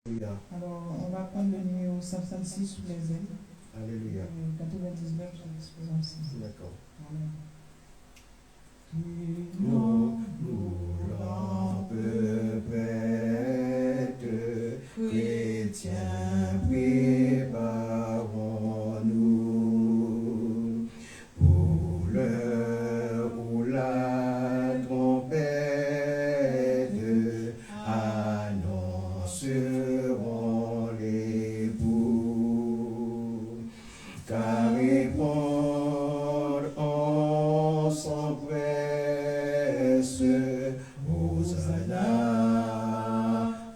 Alléluia. Alors, on va prendre le numéro 166 sous les ailes. Alléluia. 99, j'ai l'expression 6. D'accord. Amen. Nous peuple chrétien, préparons-nous pour l'heure où la trompette annonceront l'époux. Car répondre en s'empresse, Hosanna,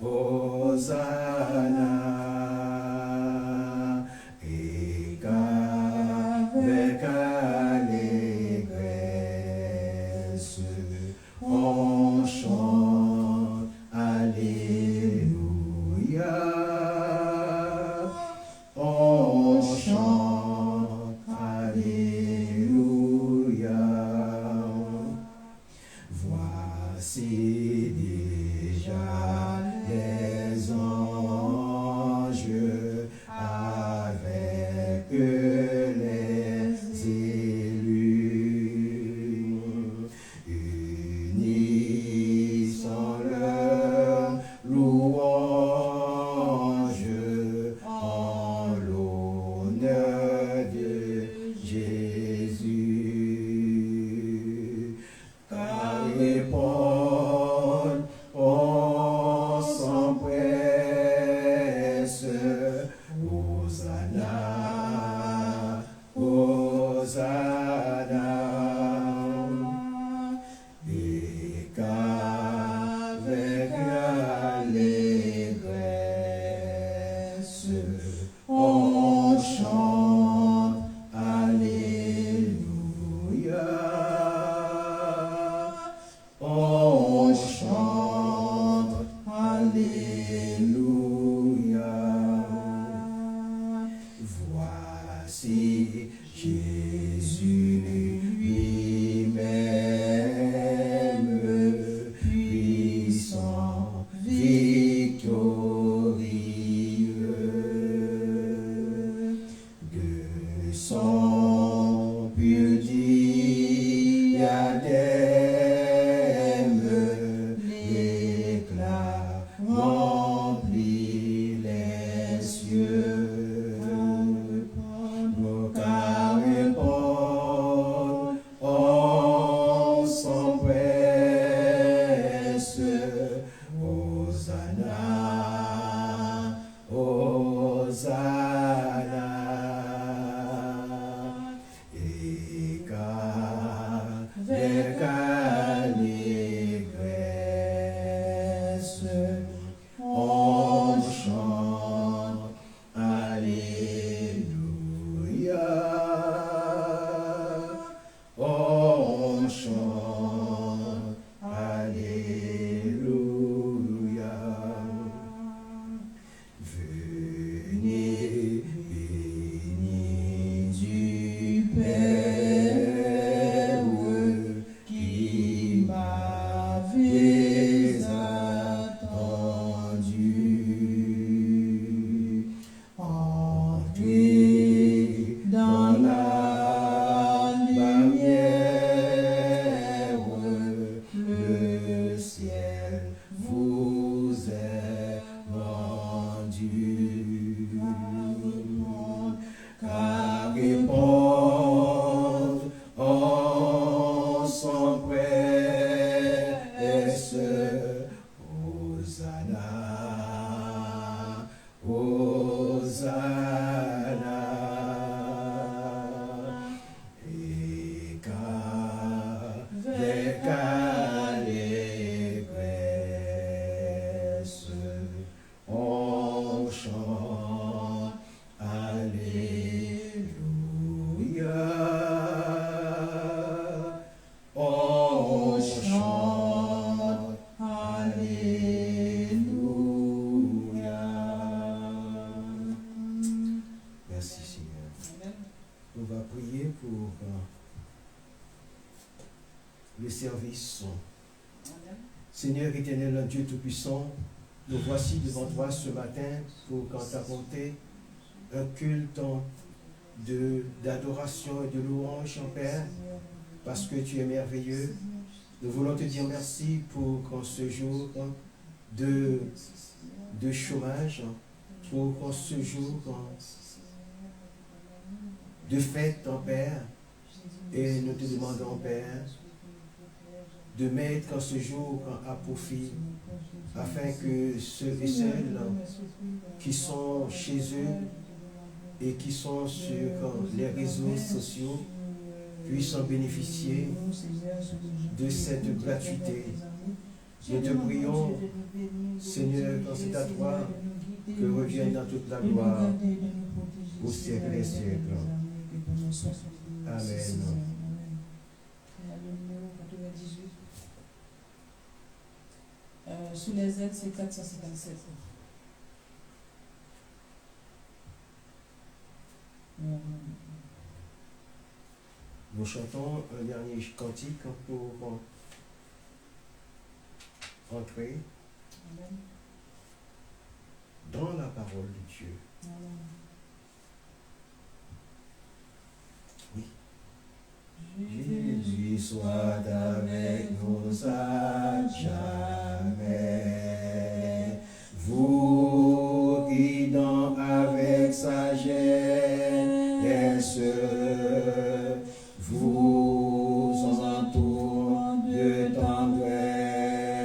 Hosanna, et qu'avec allégresse on chante Alléluia. On chante Alléluia. Voici déjà les anges avec les élus, unissant leur louange en l'honneur de Jésus. Car répondre on s'empresse, Hosanna, Hosanna, et qu'avec allégresse on chante Alléluia. On chante Alléluia. Voici Jésus lui-même, puissant, victorieux, de son pur diadème, l'éclat remplit les cieux. Nos cas répondent, on s'empresse, Hosanna, Hosanna, et qu'avec allégresse on chante Alléluia. On chante Alléluia. Venez, bénis du Père qui m'avait attendu. Entrez dans la lumière, le ciel vous est rendu. Car répondre en s'empresse, Hosanna, Hosanna, et qu'avec allégresse on chante Alléluia. On chante Alléluia. Merci Seigneur. On va prier pour le service. Seigneur éternel, Dieu Tout-Puissant, nous voici devant toi ce matin pour qu'en ta bonté, un culte d'adoration et de louange, en Père, parce que tu es merveilleux. Nous voulons te dire merci pour qu'en ce jour de chômage, pour qu'en ce jour de fête, en Père, et nous te demandons, Père, de mettre en ce jour à profit, afin que ceux et celles qui sont chez eux et qui sont sur les réseaux sociaux puissent en bénéficier de cette gratuité. Nous te prions, Seigneur, quand c'est à toi que revienne dans toute la gloire au siècle des siècles. Amen. Sous les aides, c'est 457. Nous chantons un dernier cantique pour entrer dans la parole de Dieu. Oui. Jésus soit avec nous à jamais. Vous guidant avec sagesse, vous entourant de tendresse,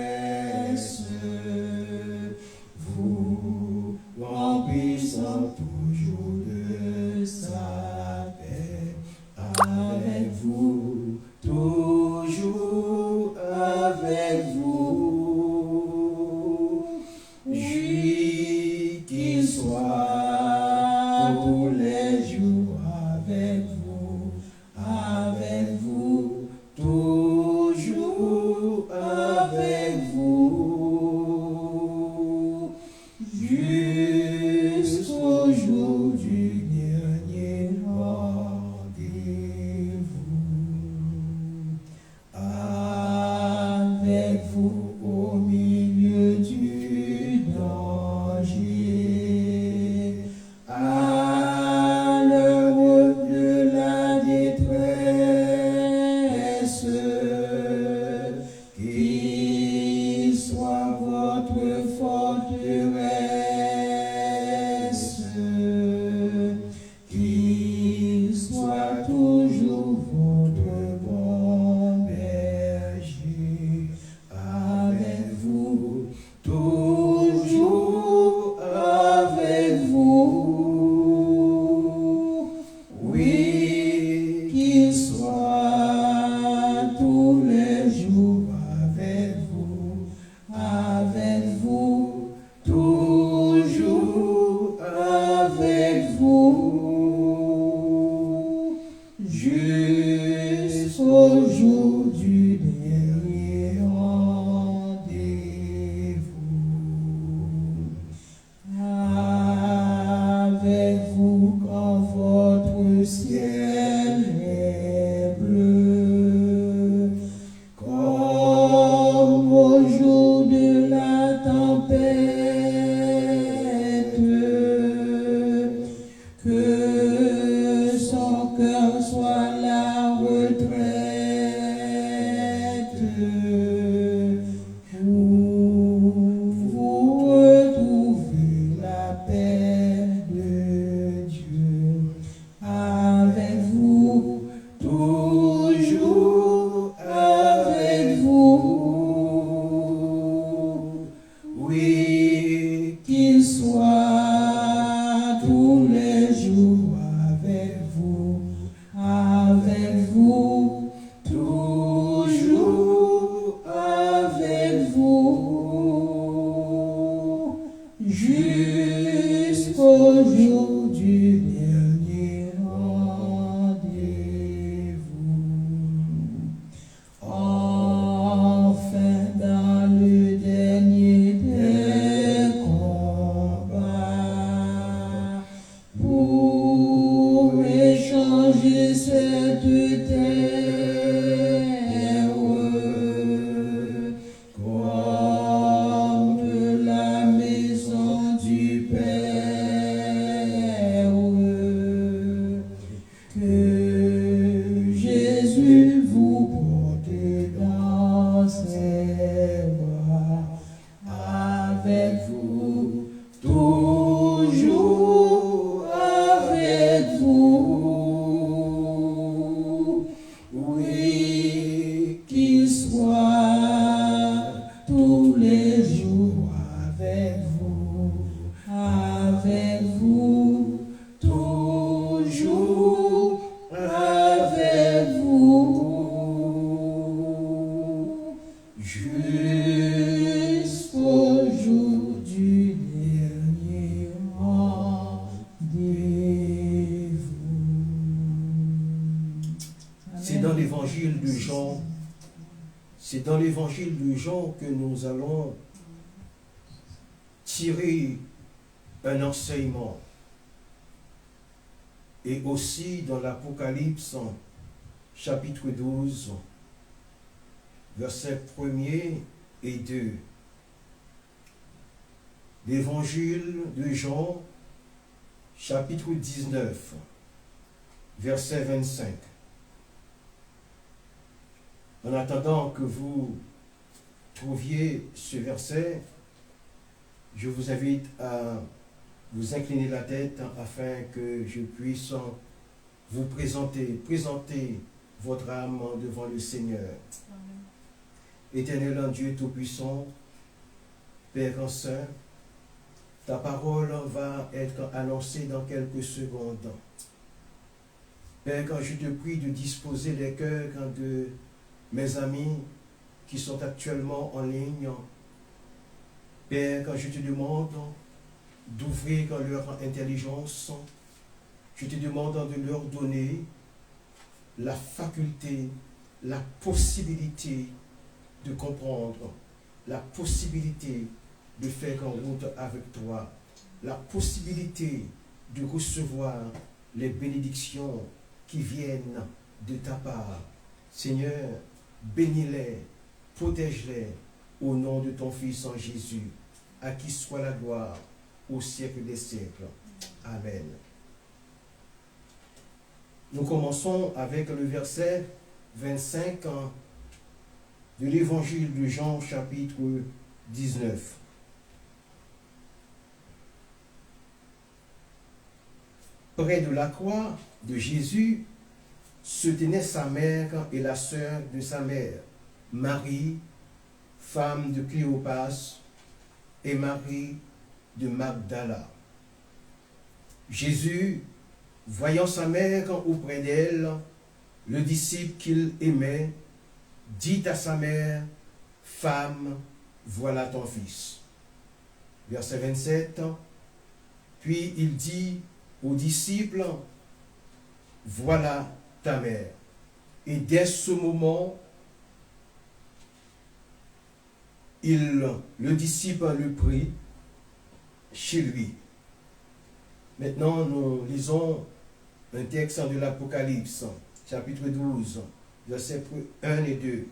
vous remplissant toujours de sa paix. Avec vous, toujours avec vous, lui qui soit tous les jours avec vous, toujours avec vous, jusqu'au jour du dernier rendez-vous. Avec vous au milieu du danger, à l'heure de la détresse, qu'il soit votre forteresse, qu'il soit toujours votre bon berger. Avec vous, toujours avec vous, oui, qu'il soit tous les jours avec vous, toujours avec vous, jusqu'au jour du dernier rendez-vous. Avec vous quand votre ciel est bleu, comme au jour de la tempête, que son cœur soit la retraite, où vous retrouvez la paix de Dieu. Avec vous, toujours avec vous, oui, qu'il soit tous les jours avec vous, toujours avec vous, jusqu'au jour du dernier rendez-vous. Enfin, dans le dernier des combats, pour échanger cette terre, comme la l'évangile de Jean. C'est dans l'évangile de Jean que nous allons tirer un enseignement. Et aussi dans l'Apocalypse, chapitre 12, versets 1er et 2. L'évangile de Jean, chapitre 19, verset 25. En attendant que vous trouviez ce verset, je vous invite à vous incliner la tête afin que je puisse vous présenter votre âme devant le Seigneur. Amen. Éternel Dieu Tout-Puissant, Père Saint, ta parole va être annoncée dans quelques secondes. Père, quand je te prie de disposer les cœurs de mes amis qui sont actuellement en ligne, Père, quand je te demande d'ouvrir leur intelligence, je te demande de leur donner la faculté, la possibilité de comprendre, la possibilité de faire en route avec toi, la possibilité de recevoir les bénédictions qui viennent de ta part. Seigneur, bénis-les, protège-les au nom de ton Fils en Jésus, à qui soit la gloire au siècle des siècles. Amen. Nous commençons avec le verset 25 de l'évangile de Jean, chapitre 19. Près de la croix de Jésus se tenaient sa mère et la sœur de sa mère, Marie, femme de Cléopas, et Marie de Magdala. Jésus, voyant sa mère auprès d'elle, le disciple qu'il aimait, dit à sa mère, « Femme, voilà ton fils. » Verset 27. Puis il dit aux disciples, « Voilà ta mère. » Et dès ce moment, le disciple le prit chez lui. Maintenant, nous lisons un texte de l'Apocalypse, chapitre 12, versets 1 et 2.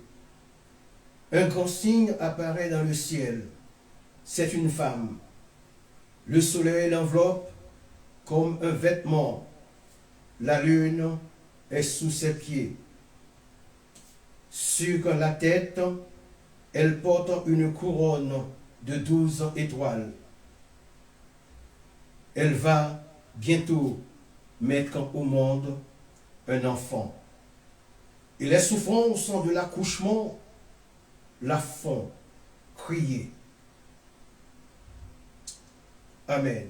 Un grand signe apparaît dans le ciel. C'est une femme. Le soleil l'enveloppe comme un vêtement. La lune est sous ses pieds. Sur la tête, elle porte une couronne de 12 étoiles. Elle va bientôt mettre au monde un enfant. Et les souffrances de l'accouchement la font crier. Amen.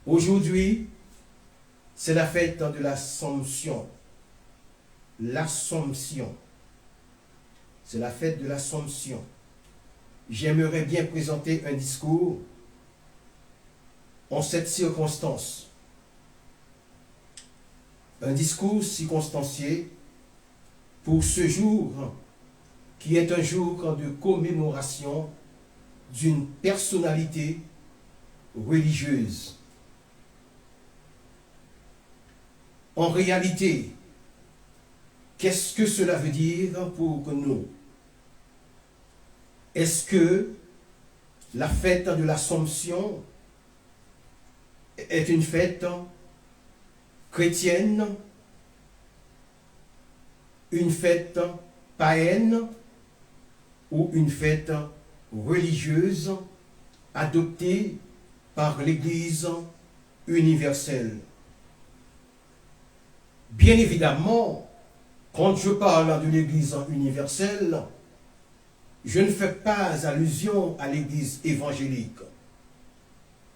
Aujourd'hui, c'est la fête de l'Assomption. L'Assomption. C'est la fête de l'Assomption. J'aimerais bien présenter un discours en cette circonstance. Un discours circonstancié pour ce jour qui est un jour de commémoration d'une personnalité religieuse. En réalité, qu'est-ce que cela veut dire pour nous? Est-ce que la fête de l'Assomption est une fête chrétienne, une fête païenne ou une fête religieuse adoptée par l'Église universelle? Bien évidemment, quand je parle de l'Église universelle, je ne fais pas allusion à l'Église évangélique.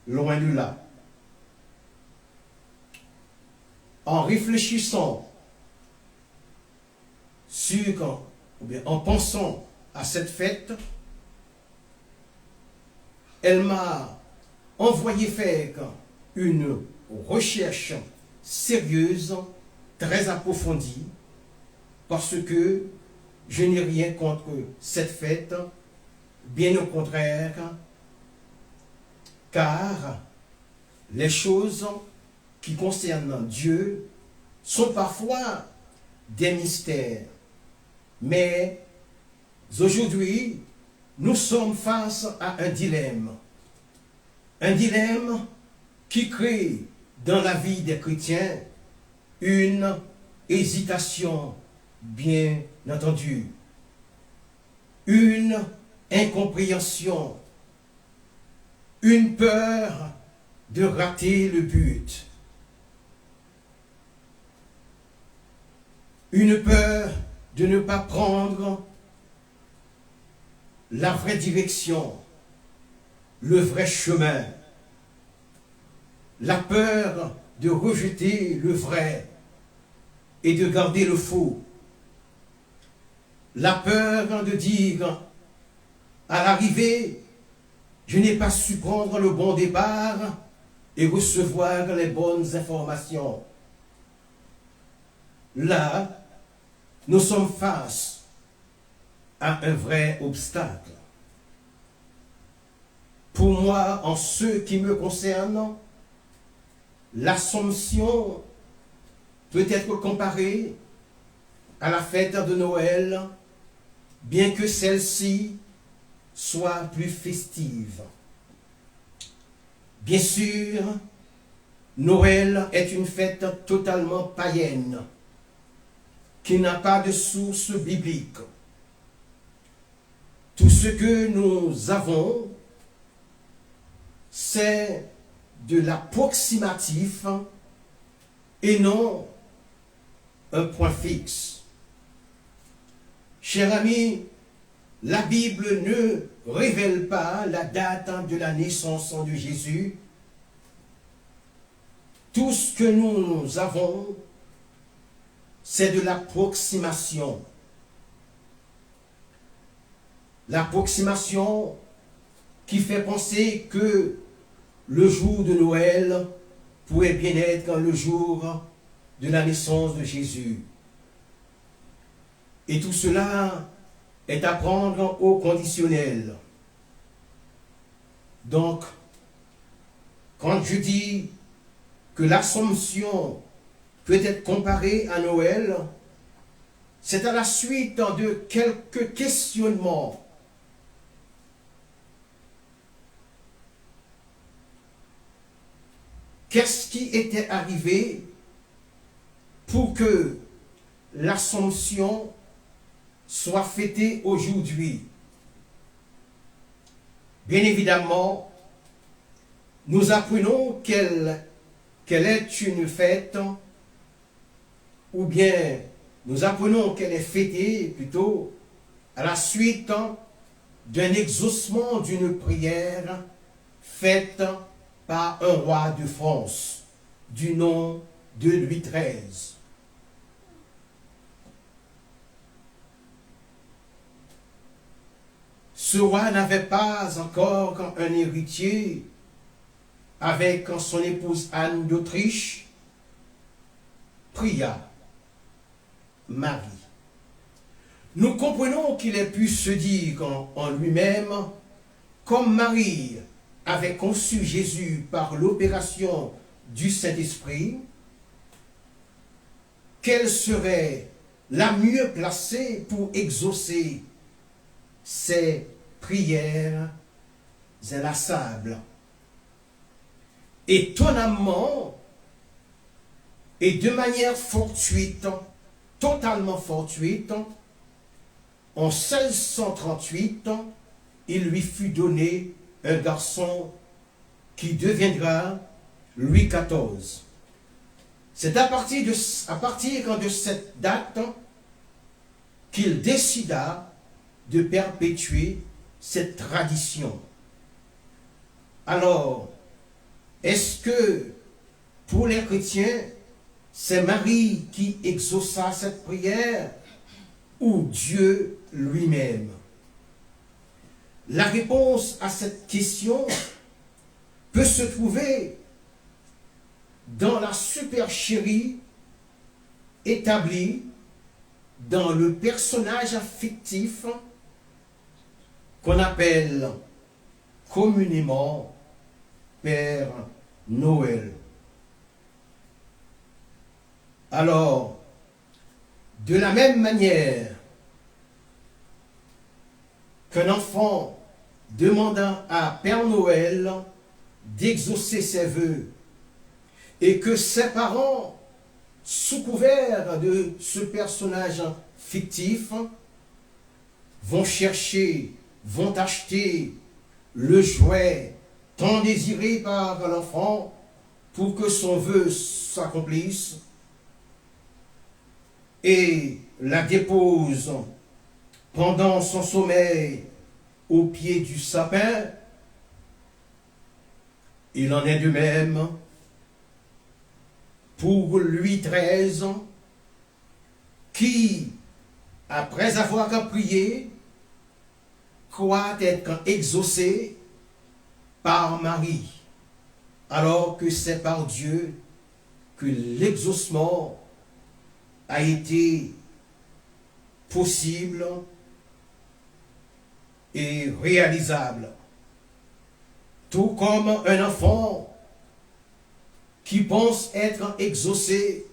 Loin de là. En réfléchissant sur, ou bien en pensant à cette fête, elle m'a envoyé faire une recherche sérieuse très approfondie, parce que je n'ai rien contre cette fête, bien au contraire, car les choses qui concernent Dieu sont parfois des mystères. Mais aujourd'hui, nous sommes face à un dilemme. Un dilemme qui crée dans la vie des chrétiens une hésitation, bien entendu, une incompréhension, une peur de rater le but, une peur de ne pas prendre la vraie direction, le vrai chemin, la peur de rejeter le vrai et de garder le faux, la peur de dire à l'arrivée, je n'ai pas su prendre le bon départ et recevoir les bonnes informations. Là, nous sommes face à un vrai obstacle. Pour moi, en ce qui me concerne, l'Assomption peut être comparée à la fête de Noël, bien que celle-ci soit plus festive. Bien sûr, Noël est une fête totalement païenne, qui n'a pas de source biblique. Tout ce que nous avons, c'est de l'approximatif et non un point fixe. Chers amis, la Bible ne révèle pas la date de la naissance de Jésus. Tout ce que nous avons, c'est de l'approximation. L'approximation qui fait penser que le jour de Noël pourrait bien être le jour de la naissance de Jésus. Et tout cela est à prendre au conditionnel. Donc, quand je dis que l'Assomption peut être comparée à Noël, c'est à la suite de quelques questionnements. Qu'est-ce qui était arrivé pour que l'Assomption soit fêtée aujourd'hui? Bien évidemment, nous apprenons qu'elle est une fête, ou bien nous apprenons qu'elle est fêtée plutôt à la suite d'un exaucement d'une prière faite par un roi de France du nom de Louis XIII. Ce roi n'avait pas encore un héritier avec son épouse Anne d'Autriche, pria Marie. Nous comprenons qu'il ait pu se dire en lui-même, comme Marie avait conçu Jésus par l'opération du Saint-Esprit, qu'elle serait la mieux placée pour exaucer ses prières inlassables. Étonnamment, et de manière fortuite, totalement fortuite, en 1638, il lui fut donné un garçon qui deviendra Louis XIV. C'est à partir de cette date qu'il décida de perpétuer cette tradition. Alors, est-ce que pour les chrétiens, c'est Marie qui exauça cette prière ou Dieu lui-même? La réponse à cette question peut se trouver dans la supercherie établi dans le personnage fictif qu'on appelle communément Père Noël. Alors, de la même manière qu'un enfant demandant à Père Noël d'exaucer ses vœux et que ses parents, sous couvert de ce personnage fictif, vont chercher, vont acheter le jouet tant désiré par l'enfant pour que son vœu s'accomplisse et la dépose pendant son sommeil au pied du sapin. Il en est de même pour Louis XIII qui, après avoir prié, croit être exaucé par Marie, alors que c'est par Dieu que l'exaucement a été possible et réalisable. Tout comme un enfant qui pense être exaucé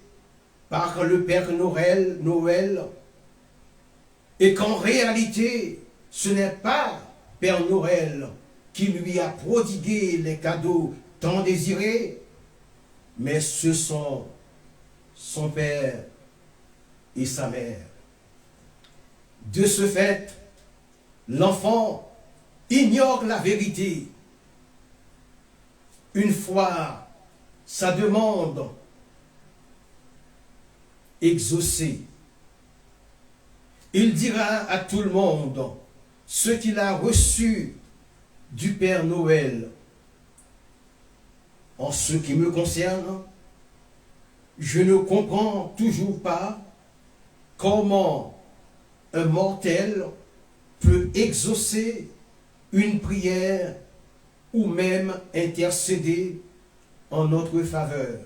par le Père Noël, et qu'en réalité, ce n'est pas Père Noël qui lui a prodigué les cadeaux tant désirés, mais ce sont son père et sa mère. De ce fait, l'enfant ignore la vérité. Une fois sa demande exaucée, il dira à tout le monde ce qu'il a reçu du Père Noël. En ce qui me concerne, je ne comprends toujours pas comment un mortel peut exaucer une prière ou même intercéder en notre faveur.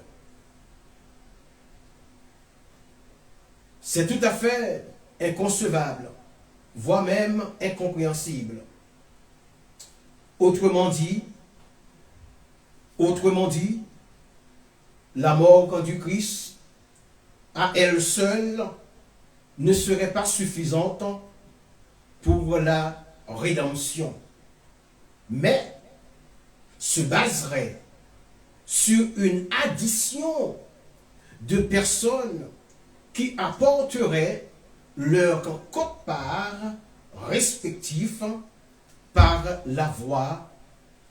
C'est tout à fait inconcevable, voire même incompréhensible. Autrement dit, la mort du Christ, à elle seule, ne serait pas suffisante pour la rédemption, mais se baserait sur une addition de personnes qui apporteraient leur quote-part respectif par la voie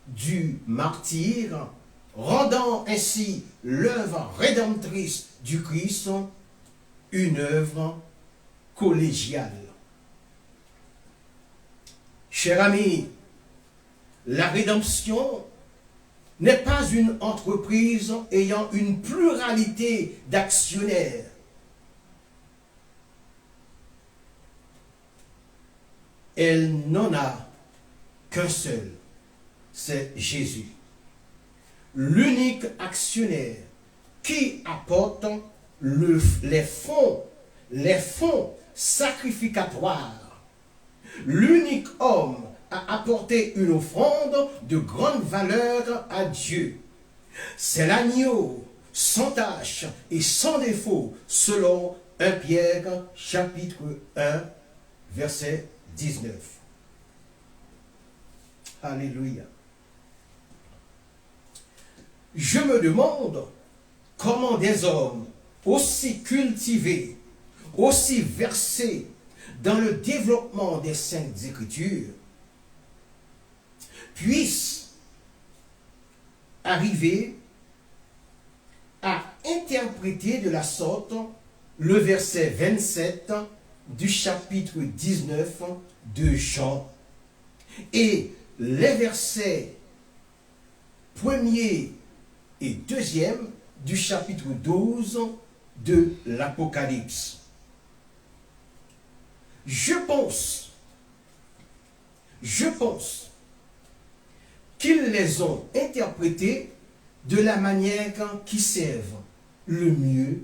du martyr, rendant ainsi l'œuvre rédemptrice du Christ une œuvre collégiale. Chers amis, la rédemption n'est pas une entreprise ayant une pluralité d'actionnaires. Elle n'en a qu'un seul, c'est Jésus. L'unique actionnaire qui apporte les fonds sacrificatoires. L'unique homme à apporter une offrande de grande valeur à Dieu. C'est l'agneau sans tache et sans défaut, selon 1 Pierre chapitre 1, verset 19. Alléluia. Je me demande comment des hommes aussi cultivés, aussi versés dans le développement des Saintes Écritures, puissent arriver à interpréter de la sorte le verset 27 du chapitre 19 de Jean et les versets 1er et 2e du chapitre 12 de l'Apocalypse. Je pense qu'ils les ont interprétés de la manière qui serve le mieux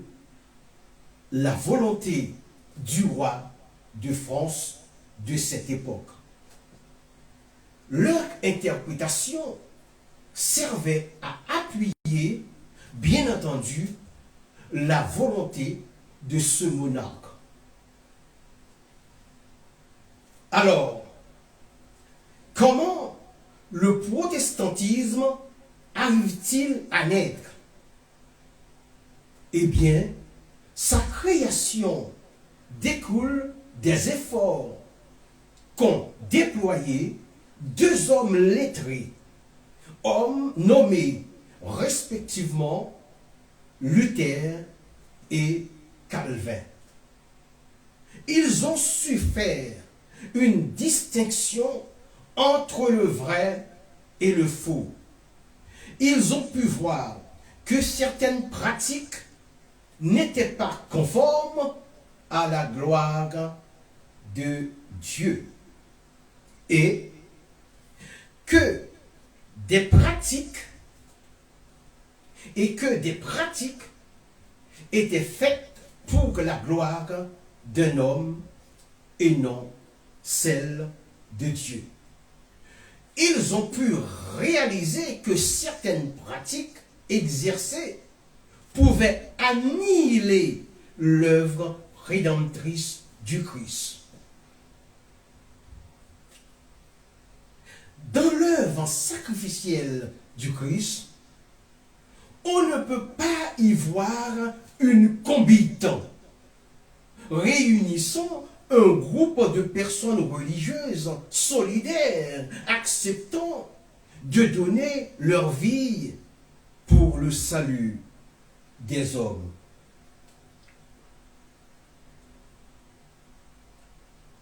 la volonté du roi de France de cette époque. Leur interprétation servait à appuyer, bien entendu, la volonté de ce monarque. Alors, comment le protestantisme arrive-t-il à naître? Eh bien, sa création découle des efforts qu'ont déployés deux hommes lettrés, hommes nommés respectivement Luther et Calvin. Ils ont su faire une distinction entre le vrai et le faux. Ils ont pu voir que certaines pratiques n'étaient pas conformes à la gloire de Dieu et que des pratiques étaient faites pour la gloire d'un homme et non celle de Dieu. Ils ont pu réaliser que certaines pratiques exercées pouvaient annihiler l'œuvre rédemptrice du Christ. Dans l'œuvre sacrificielle du Christ, on ne peut pas y voir une combite réunissant un groupe de personnes religieuses solidaires, acceptant de donner leur vie pour le salut des hommes.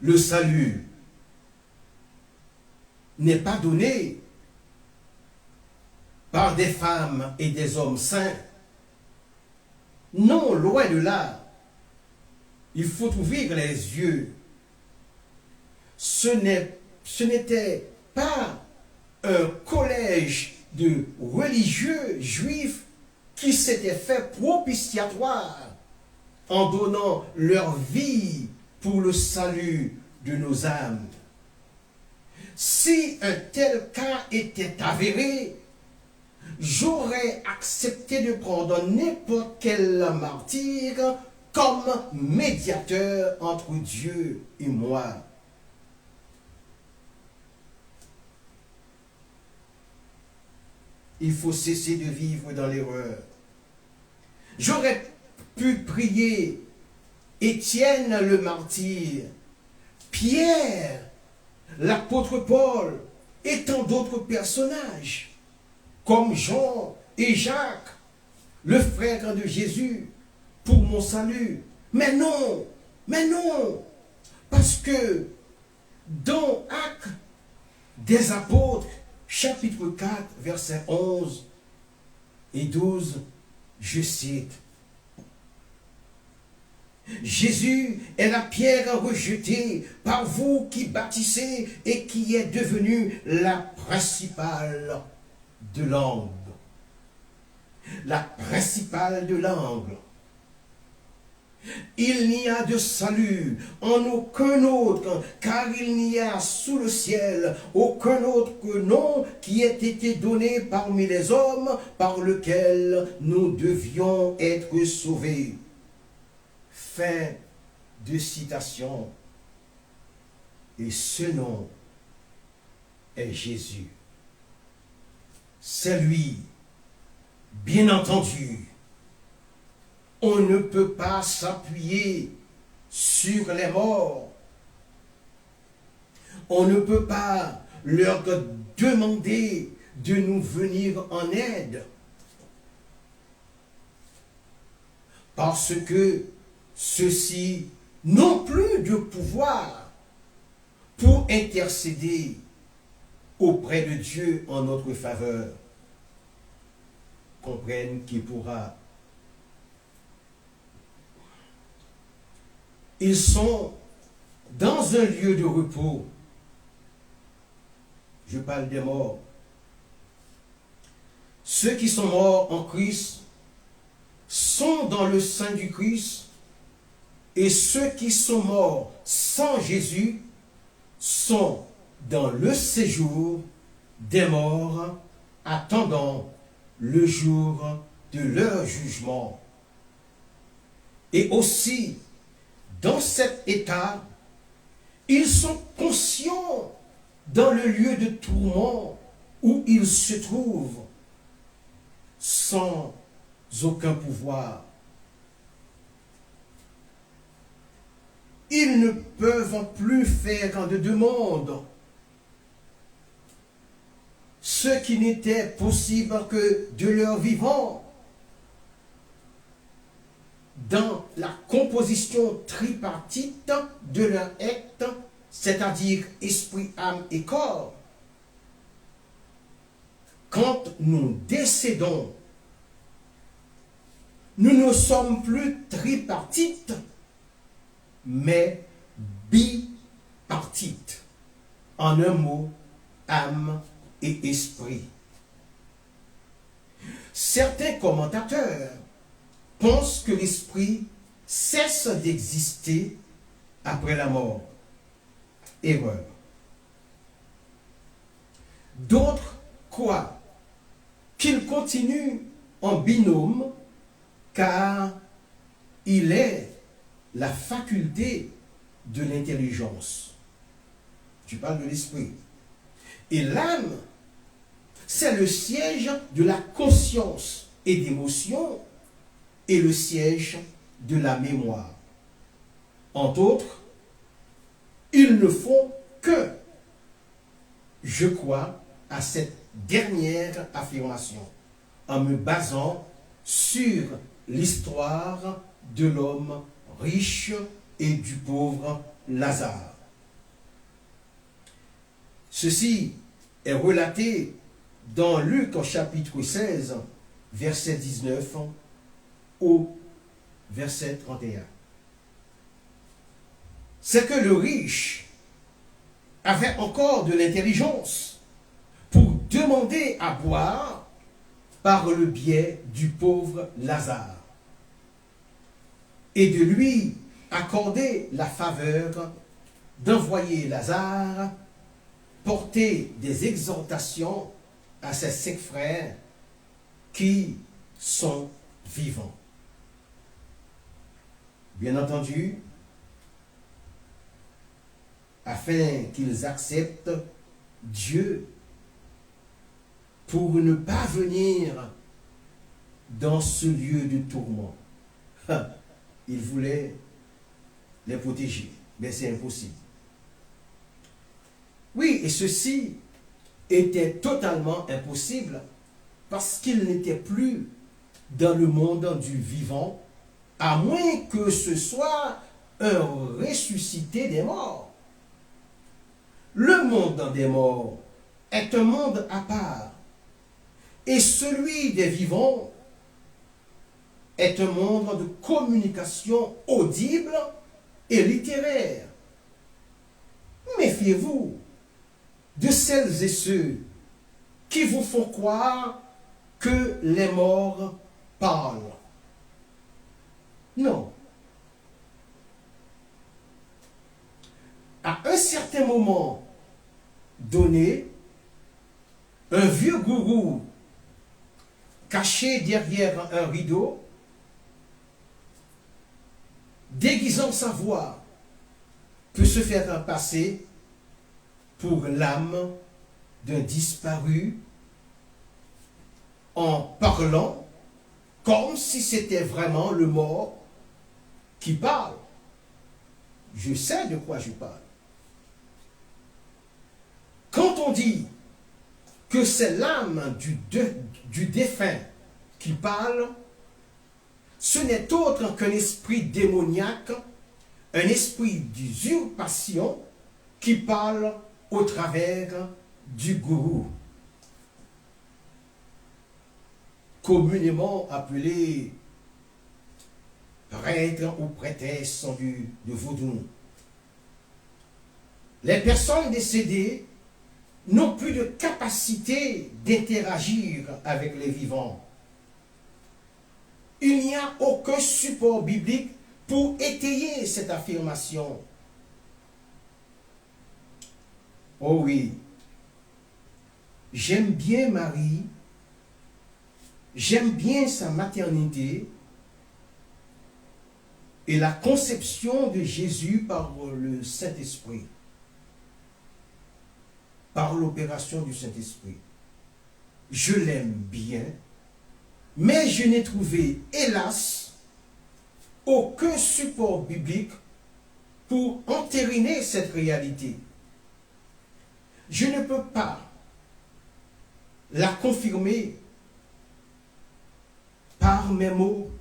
Le salut n'est pas donné par des femmes et des hommes saints. Non, loin de là. Il faut ouvrir les yeux. Ce n'était pas un collège de religieux juifs qui s'étaient fait propitiatoire en donnant leur vie pour le salut de nos âmes. Si un tel cas était avéré, j'aurais accepté de prendre n'importe quel martyr comme médiateur entre Dieu et moi. Il faut cesser de vivre dans l'erreur. J'aurais pu prier Étienne le martyr, Pierre, l'apôtre Paul et tant d'autres personnages, comme Jean et Jacques, le frère de Jésus, pour mon salut. Mais non, parce que dans Actes des Apôtres, chapitre 4, versets 11 et 12, je cite: Jésus est la pierre rejetée par vous qui bâtissez et qui est devenue la principale de l'angle. La principale de l'angle. Il n'y a de salut en aucun autre, car il n'y a sous le ciel aucun autre nom qui ait été donné parmi les hommes par lequel nous devions être sauvés. Fin de citation. Et ce nom est Jésus. C'est lui, bien entendu. On ne peut pas s'appuyer sur les morts. On ne peut pas leur demander de nous venir en aide. Parce que ceux-ci n'ont plus de pouvoir pour intercéder auprès de Dieu en notre faveur. Comprenne qui pourra. Ils sont dans un lieu de repos. Je parle des morts. Ceux qui sont morts en Christ sont dans le sein du Christ et ceux qui sont morts sans Jésus sont dans le séjour des morts, attendant le jour de leur jugement. Et aussi, dans cet état, ils sont conscients dans le lieu de tourment où ils se trouvent, sans aucun pouvoir. Ils ne peuvent plus faire de demande, ce qui n'était possible que de leur vivant. Dans la composition tripartite de leur être, c'est-à-dire esprit, âme et corps, quand nous décédons, nous ne sommes plus tripartites, mais bipartites. En un mot, âme et esprit. Certains commentateurs pensent que l'esprit cesse d'exister après la mort. Erreur. D'autres croient qu'il continue en binôme car il est la faculté de l'intelligence. Tu parles de l'esprit. Et l'âme, c'est le siège de la conscience et d'émotion et le siège de la mémoire. Entre autres, ils ne font que, je crois, à cette dernière affirmation, en me basant sur l'histoire de l'homme riche et du pauvre Lazare. Ceci est relaté dans Luc chapitre 16, verset 19 au verset 31. C'est que le riche avait encore de l'intelligence pour demander à boire par le biais du pauvre Lazare et de lui accorder la faveur d'envoyer Lazare porter des exhortations à ses 5 frères qui sont vivants. Bien entendu, afin qu'ils acceptent Dieu pour ne pas venir dans ce lieu de tourment. Il voulait les protéger, mais c'est impossible. Oui, et ceci était totalement impossible parce qu'il n'était plus dans le monde du vivant, à moins que ce soit un ressuscité des morts. Le monde des morts est un monde à part, et celui des vivants est un monde de communication audible et littéraire. Méfiez-vous de celles et ceux qui vous font croire que les morts parlent. Non. À un certain moment donné, un vieux gourou caché derrière un rideau, déguisant sa voix, peut se faire passer pour l'âme d'un disparu en parlant comme si c'était vraiment le mort qui parle. Je sais de quoi je parle. Quand on dit que c'est l'âme du défunt qui parle, ce n'est autre qu'un esprit démoniaque, un esprit d'usurpation qui parle au travers du gourou, communément appelé prêtre ou prêtresse de vaudou. Les personnes décédées n'ont plus de capacité d'interagir avec les vivants. Il n'y a aucun support biblique pour étayer cette affirmation. Oh oui, j'aime bien Marie, j'aime bien sa maternité et la conception de Jésus par le Saint-Esprit, par l'opération du Saint-Esprit. Je l'aime bien, mais je n'ai trouvé, hélas, aucun support biblique pour entériner cette réalité. Je ne peux pas la confirmer par mes mots.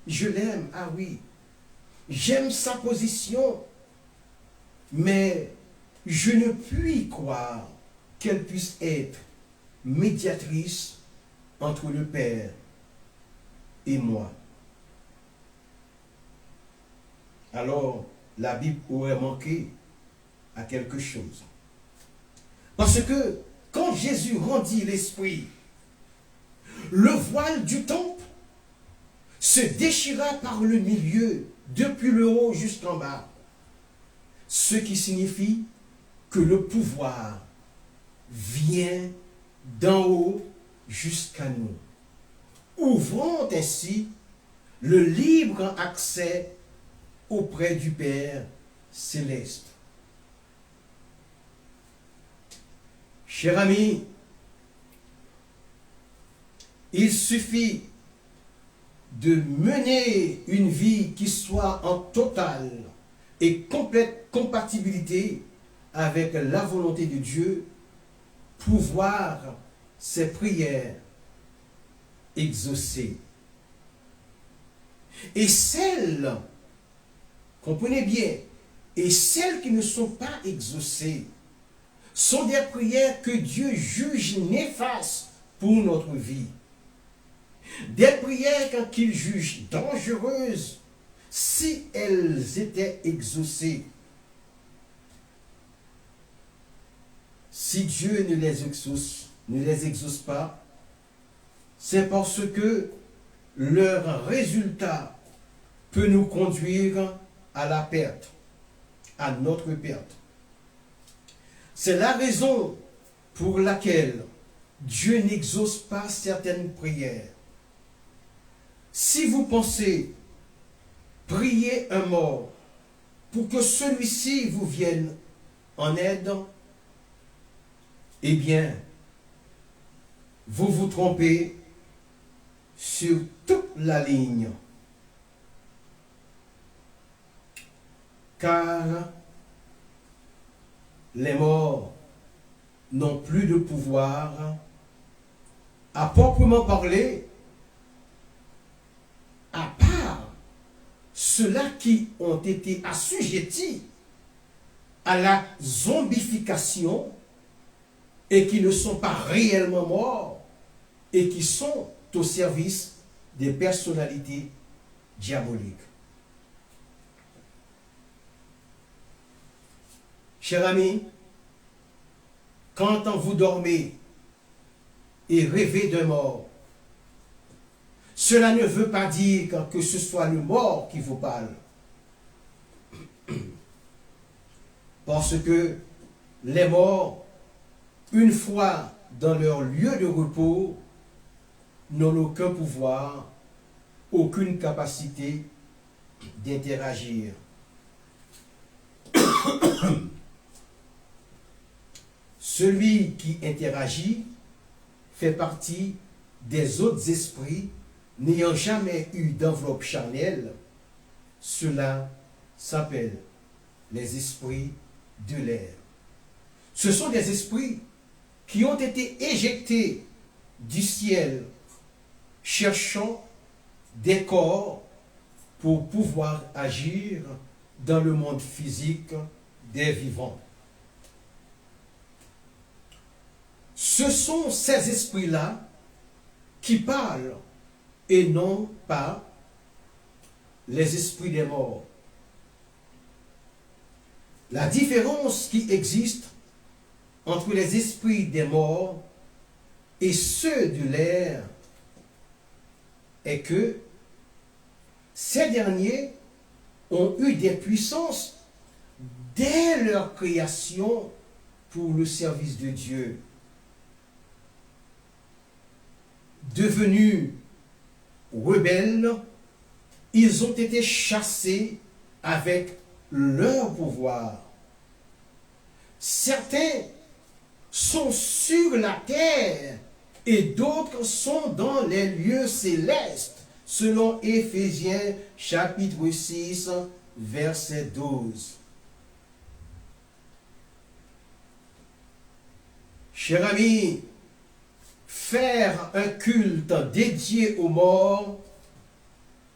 Je l'aime, ah oui. J'aime sa position, mais je ne puis croire qu'elle puisse être médiatrice entre le Père et moi. Alors, la Bible aurait manqué à quelque chose. Parce que quand Jésus rendit l'Esprit, le voile du temple se déchira par le milieu, depuis le haut jusqu'en bas. Ce qui signifie que le pouvoir vient d'en haut jusqu'à nous, ouvrant ainsi le libre accès auprès du Père céleste. Cher ami, il suffit de mener une vie qui soit en totale et complète compatibilité avec la volonté de Dieu pour voir ses prières exaucées. Et celles, comprenez bien, et celles qui ne sont pas exaucées sont des prières que Dieu juge néfastes pour notre vie. Des prières qu'il juge dangereuses si elles étaient exaucées. Si Dieu ne les exauce pas, c'est parce que leur résultat peut nous conduire à la perte, à notre perte. C'est la raison pour laquelle Dieu n'exauce pas certaines prières. Si vous pensez prier un mort pour que celui-ci vous vienne en aide, eh bien, vous vous trompez sur toute la ligne. Car les morts n'ont plus de pouvoir à proprement parler, à part ceux-là qui ont été assujettis à la zombification et qui ne sont pas réellement morts et qui sont au service des personnalités diaboliques. Chers amis, quand vous dormez et rêvez d'un mort, cela ne veut pas dire que ce soit le mort qui vous parle. Parce que les morts, une fois dans leur lieu de repos, n'ont aucun pouvoir, aucune capacité d'interagir. Celui qui interagit fait partie des autres esprits n'ayant jamais eu d'enveloppe charnelle. Cela s'appelle les esprits de l'air. Ce sont des esprits qui ont été éjectés du ciel, cherchant des corps pour pouvoir agir dans le monde physique des vivants. Ce sont ces esprits-là qui parlent et non pas les esprits des morts. La différence qui existe entre les esprits des morts et ceux de l'air est que Ces derniers ont eu des puissances dès leur création pour le service de Dieu. Devenus rebelles, ils ont été chassés avec leur pouvoir. Certains sont sur la terre et d'autres sont dans les lieux célestes, selon Éphésiens chapitre 6, verset 12. Chers amis, faire un culte dédié aux morts,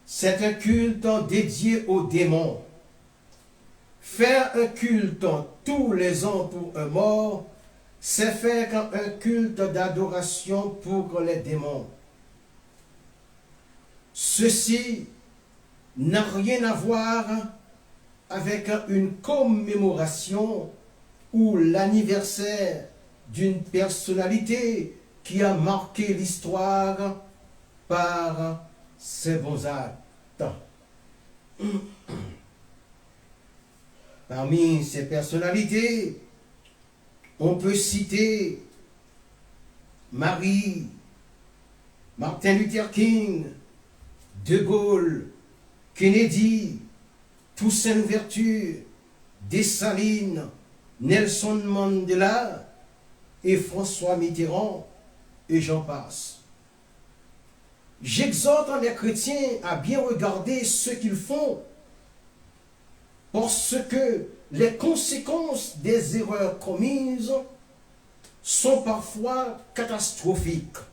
c'est un culte dédié aux démons. Faire un culte tous les ans pour un mort, c'est faire un culte d'adoration pour les démons. Ceci n'a rien à voir avec une commémoration ou l'anniversaire d'une personnalité qui a marqué l'histoire par ses bons actes. Parmi ces personnalités, on peut citer Marie, Martin Luther King, De Gaulle, Kennedy, Toussaint Louverture, Dessalines, Nelson Mandela et François Mitterrand, et j'en passe. J'exhorte les chrétiens à bien regarder ce qu'ils font, parce que les conséquences des erreurs commises sont parfois catastrophiques.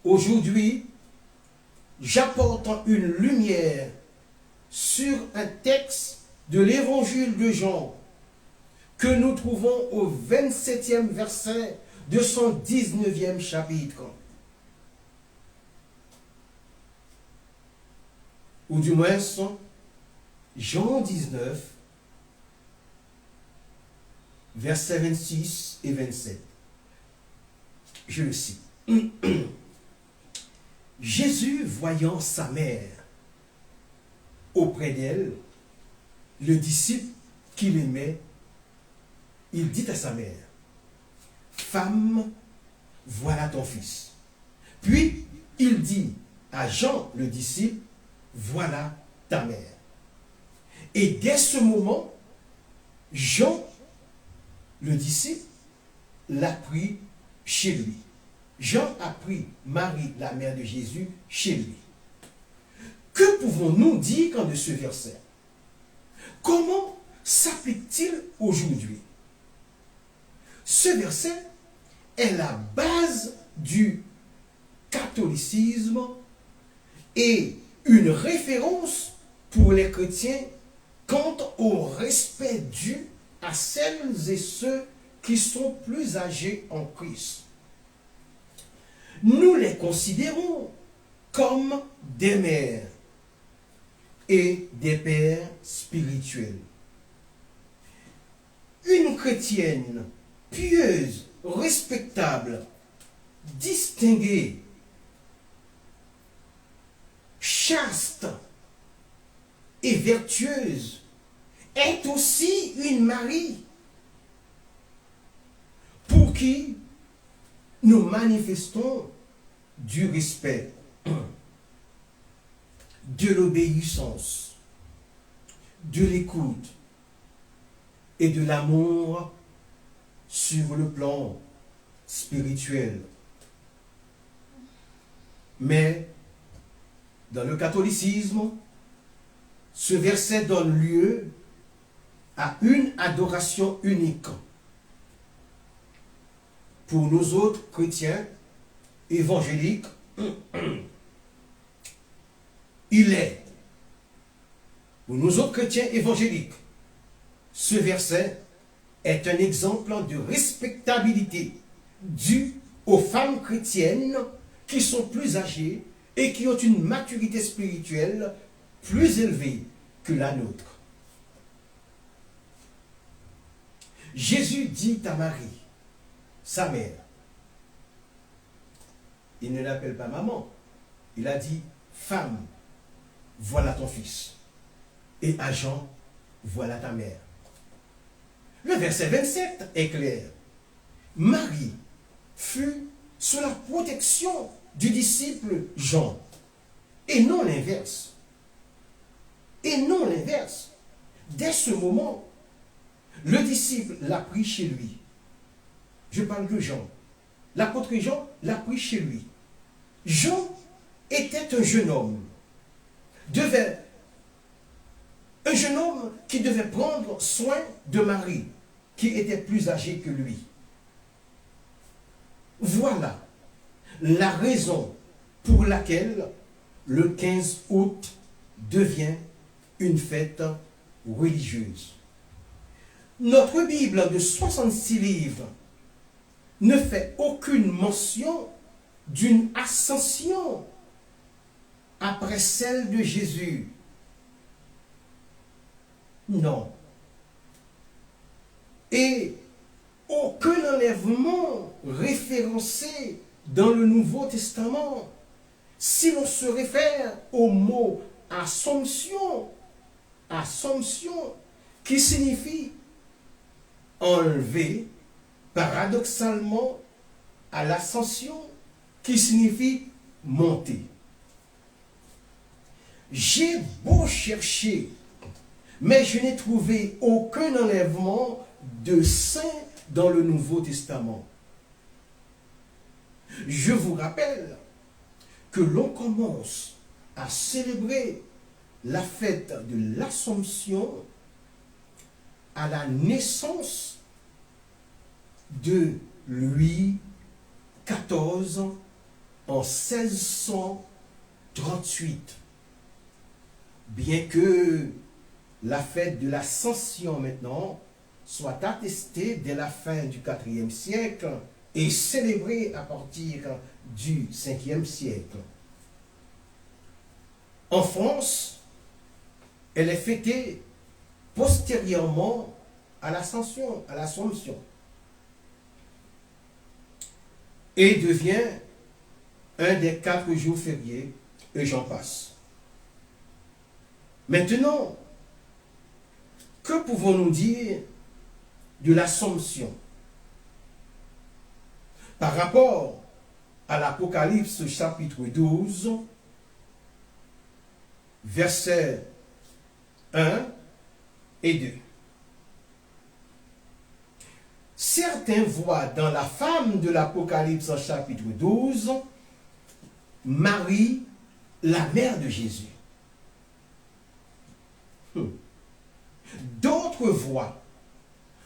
Aujourd'hui, j'apporte une lumière sur un texte de l'évangile de Jean que nous trouvons au 27e verset de son 19e chapitre. Ou du moins, Jean 19, versets 26 et 27. Je le cite. Jésus, voyant sa mère auprès d'elle, le disciple qu'il aimait, il dit à sa mère, « Femme, voilà ton fils. » Puis, il dit à Jean, le disciple, « Voilà ta mère. » Et dès ce moment, Jean, le disciple, l'a pris chez lui. Jean a pris Marie, la mère de Jésus, chez lui. Que pouvons-nous dire de ce verset? Comment s'applique-t-il aujourd'hui? Ce verset est la base du catholicisme et une référence pour les chrétiens quant au respect dû à celles et ceux qui sont plus âgés en Christ. Nous les considérons comme des mères et des pères spirituels. Une chrétienne pieuse, respectable, distinguée, chaste et vertueuse est aussi une Marie pour qui nous manifestons du respect, de l'obéissance, de l'écoute et de l'amour sur le plan spirituel. Mais dans le catholicisme, ce verset donne lieu à une adoration unique. Pour nous autres chrétiens évangéliques, il est, pour nous autres chrétiens évangéliques, ce verset est un exemple de respectabilité due aux femmes chrétiennes qui sont plus âgées et qui ont une maturité spirituelle plus élevée que la nôtre. Jésus dit à Marie, sa mère, il ne l'appelle pas maman, il a dit femme, voilà ton fils. Et à Jean, voilà ta mère. Le verset 27 est clair. Marie fut sous la protection du disciple Jean. Et non l'inverse. Et non l'inverse. Dès ce moment, le disciple l'a pris chez lui. Je parle de Jean. L'apôtre Jean l'a pris chez lui. Jean était un jeune homme. Un jeune homme qui devait prendre soin de Marie, qui était plus âgée que lui. Voilà la raison pour laquelle le 15 août devient une fête religieuse. Notre Bible de 66 livres ne fait aucune mention d'une ascension après celle de Jésus. Non. Et aucun enlèvement référencé dans le Nouveau Testament. Si l'on se réfère au mot assomption, assomption, qui signifie enlever, paradoxalement, à l'ascension, qui signifie monter. J'ai beau chercher, mais je n'ai trouvé aucun enlèvement de saint dans le Nouveau Testament. Je vous rappelle que l'on commence à célébrer la fête de l'Assomption à la naissance de Louis XIV en 1638. Bien que la fête de l'Ascension maintenant soit attestée dès la fin du IVe siècle et célébrée à partir du Ve siècle. En France, elle est fêtée postérieurement à l'Ascension, à l'Assomption, et devient un des 4 jours fériés, et j'en passe. Maintenant, que pouvons-nous dire de l'Assomption par rapport à l'Apocalypse chapitre 12, versets 1 et 2. Certains voient dans la femme de l'Apocalypse chapitre 12 Marie, la mère de Jésus. D'autres voient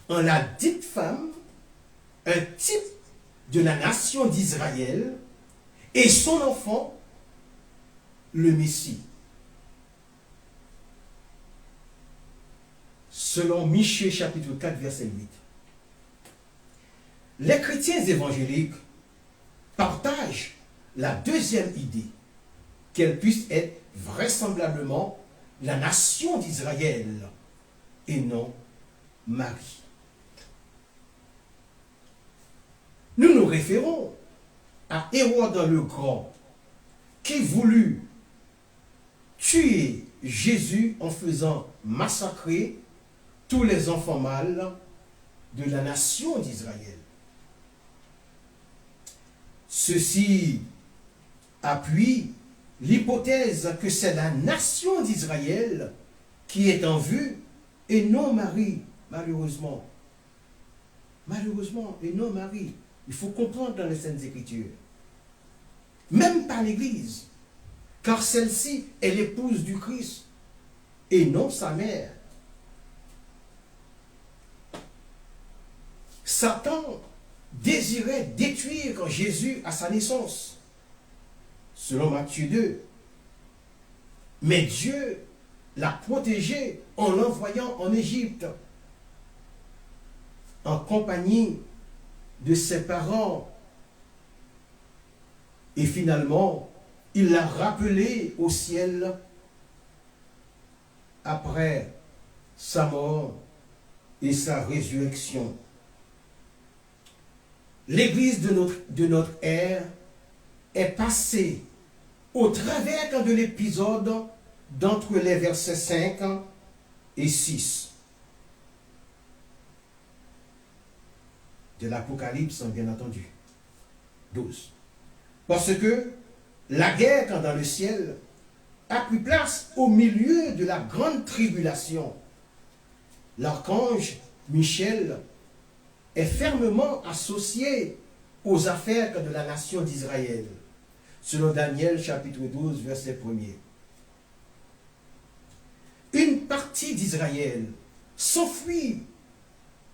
en la dite femme un type de la nation d'Israël et son enfant, le Messie. Selon Michée chapitre 4 verset 8. Les chrétiens évangéliques partagent la deuxième idée, qu'elle puisse être vraisemblablement la nation d'Israël et non Marie. Nous nous référons à Hérode le Grand qui voulut tuer Jésus en faisant massacrer tous les enfants mâles de la nation d'Israël. Ceci appuie l'hypothèse que c'est la nation d'Israël qui est en vue et non Marie, malheureusement. Malheureusement, et non Marie. Il faut comprendre dans les Saintes Écritures. Même par l'Église, car celle-ci est l'épouse du Christ et non sa mère. Satan désirait détruire Jésus à sa naissance, selon Matthieu 2. Mais Dieu l'a protégé en l'envoyant en Égypte, en compagnie de ses parents. Et finalement, il l'a rappelé au ciel après sa mort et sa résurrection. L'Église de notre ère est passée au travers de l'épisode d'entre les versets 5 et 6 de l'Apocalypse, bien entendu, 12. Parce que la guerre dans le ciel a pris place au milieu de la grande tribulation. L'archange Michel est fermement associé aux affaires de la nation d'Israël, selon Daniel chapitre 12, verset 1er. Une partie d'Israël s'enfuit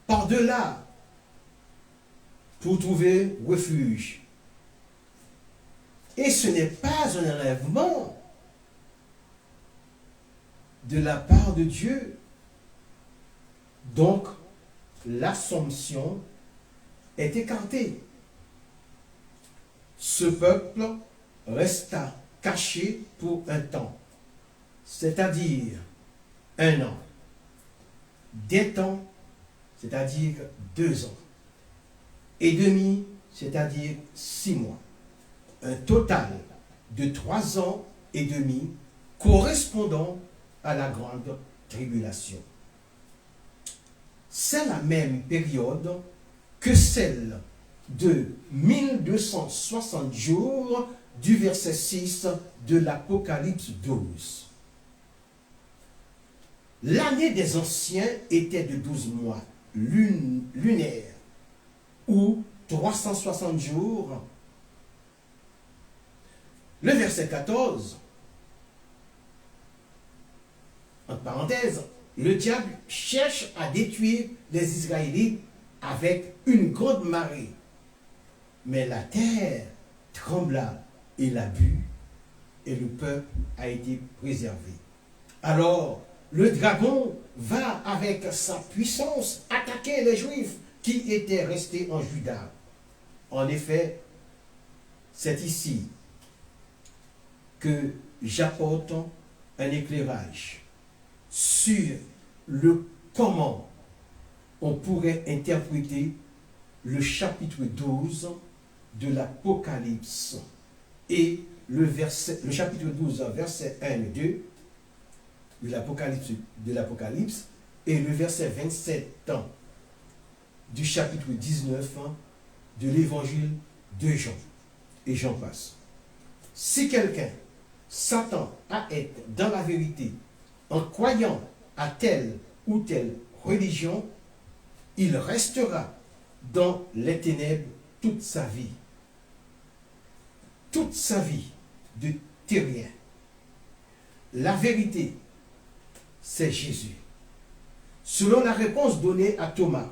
par-delà pour trouver refuge. Et ce n'est pas un enlèvement de la part de Dieu. Donc, l'Assomption est écartée. Ce peuple resta caché pour un temps, c'est-à-dire 1 an. Des temps, c'est-à-dire 2 ans. Et demi, c'est-à-dire 6 mois. Un total de 3 ans et demi correspondant à la grande tribulation. C'est la même période que celle de 1260 jours du verset 6 de l'Apocalypse 12. L'année des anciens était de 12 mois lunaires ou 360 jours. Le verset 14, en parenthèse, le diable cherche à détruire les Israélites avec une grande marée. Mais la terre trembla et la but, et le peuple a été préservé. Alors, le dragon va avec sa puissance attaquer les Juifs qui étaient restés en Juda. En effet, c'est ici que j'apporte un éclairage sur le comment on pourrait interpréter le chapitre 12 de l'Apocalypse et le chapitre 12, verset 1 et 2 de l'Apocalypse et le verset 27 du chapitre 19 de l'évangile de Jean. Et j'en passe. Si quelqu'un s'attend à être dans la vérité en croyant à telle ou telle religion, il restera dans les ténèbres toute sa vie. Toute sa vie de terrien. La vérité, c'est Jésus. Selon la réponse donnée à Thomas,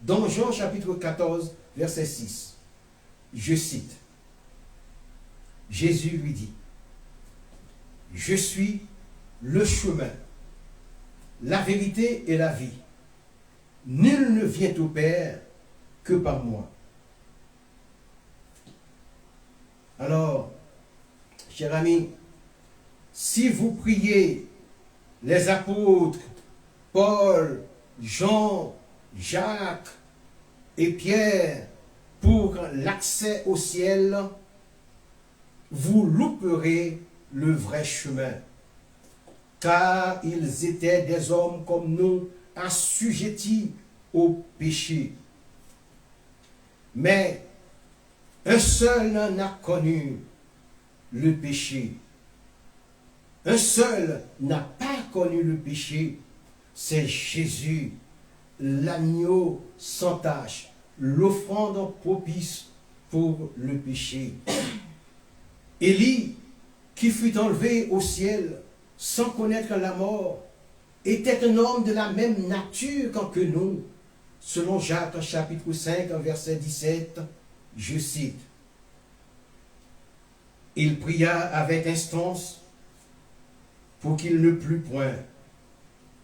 dans Jean chapitre 14, verset 6, je cite, Jésus lui dit, « Je suis le chemin, la vérité et la vie. Nul ne vient au Père que par moi. » Alors, chers amis, si vous priez les apôtres, Paul, Jean, Jacques et Pierre pour l'accès au ciel, vous louperez le vrai chemin. Car ils étaient des hommes comme nous, assujettis au péché. Mais un seul n'a connu le péché. Un seul n'a pas connu le péché. C'est Jésus, l'agneau sans tache, l'offrande propice pour le péché. Élie, qui fut enlevé au ciel sans connaître la mort, était un homme de la même nature que nous. Selon Jacques chapitre 5, verset 17, je cite, « Il pria avec instance pour qu'il ne plût point,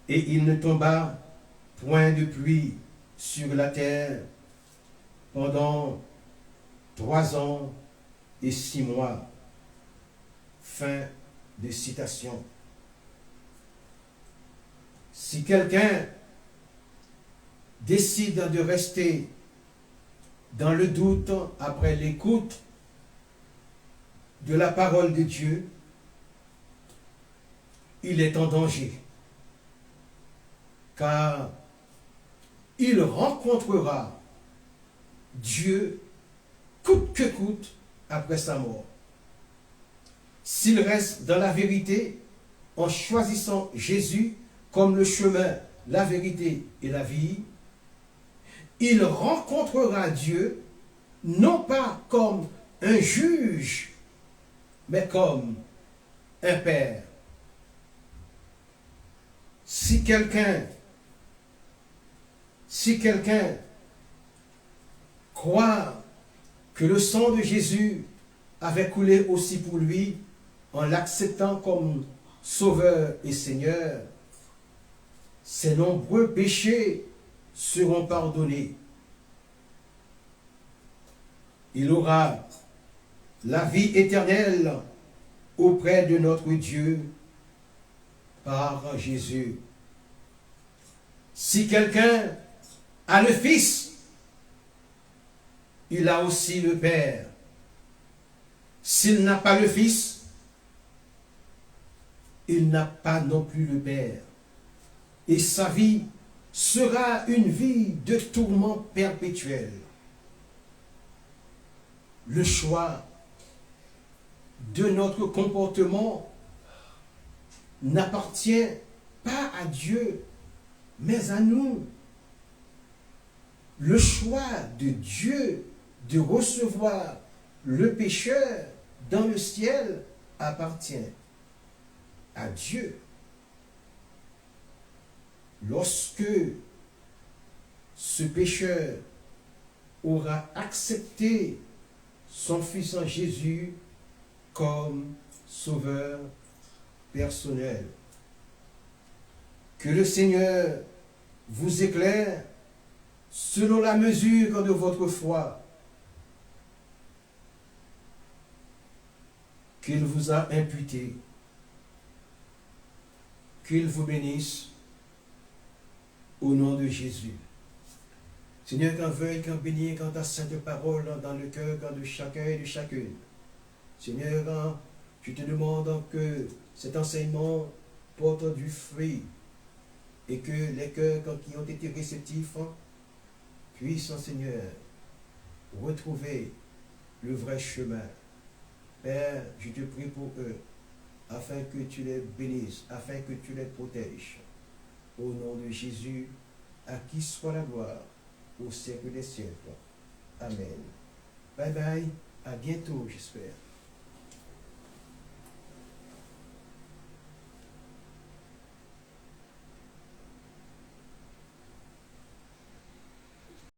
et il ne tomba point de pluie sur la terre pendant 3 ans et 6 mois. » Fin de citation. Si quelqu'un décide de rester dans le doute après l'écoute de la parole de Dieu, il est en danger, car il rencontrera Dieu coûte que coûte après sa mort. S'il reste dans la vérité en choisissant Jésus comme le chemin, la vérité et la vie, il rencontrera Dieu non pas comme un juge, mais comme un père. Si quelqu'un croit que le sang de Jésus avait coulé aussi pour lui en l'acceptant comme Sauveur et Seigneur, ses nombreux péchés seront pardonnés. Il aura la vie éternelle auprès de notre Dieu par Jésus. Si quelqu'un a le Fils, il a aussi le Père. S'il n'a pas le Fils, il n'a pas non plus le Père. Et sa vie sera une vie de tourment perpétuel. Le choix de notre comportement n'appartient pas à Dieu, mais à nous. Le choix de Dieu de recevoir le pécheur dans le ciel appartient à Dieu. Lorsque ce pécheur aura accepté son Fils en Jésus comme sauveur personnel. Que le Seigneur vous éclaire selon la mesure de votre foi qu'il vous a imputée. Qu'il vous bénisse au nom de Jésus. Seigneur, qu'en veuille, qu'en bénisse, quand ta sainte parole dans le cœur de chacun et de chacune. Seigneur, je te demande que cet enseignement porte du fruit et que les cœurs qui ont été réceptifs puissent, Seigneur, retrouver le vrai chemin. Père, je te prie pour eux, afin que tu les bénisses, afin que tu les protèges. Au nom de Jésus, à qui soit la gloire au siècle des siècles. Amen. Bye bye, à bientôt, j'espère.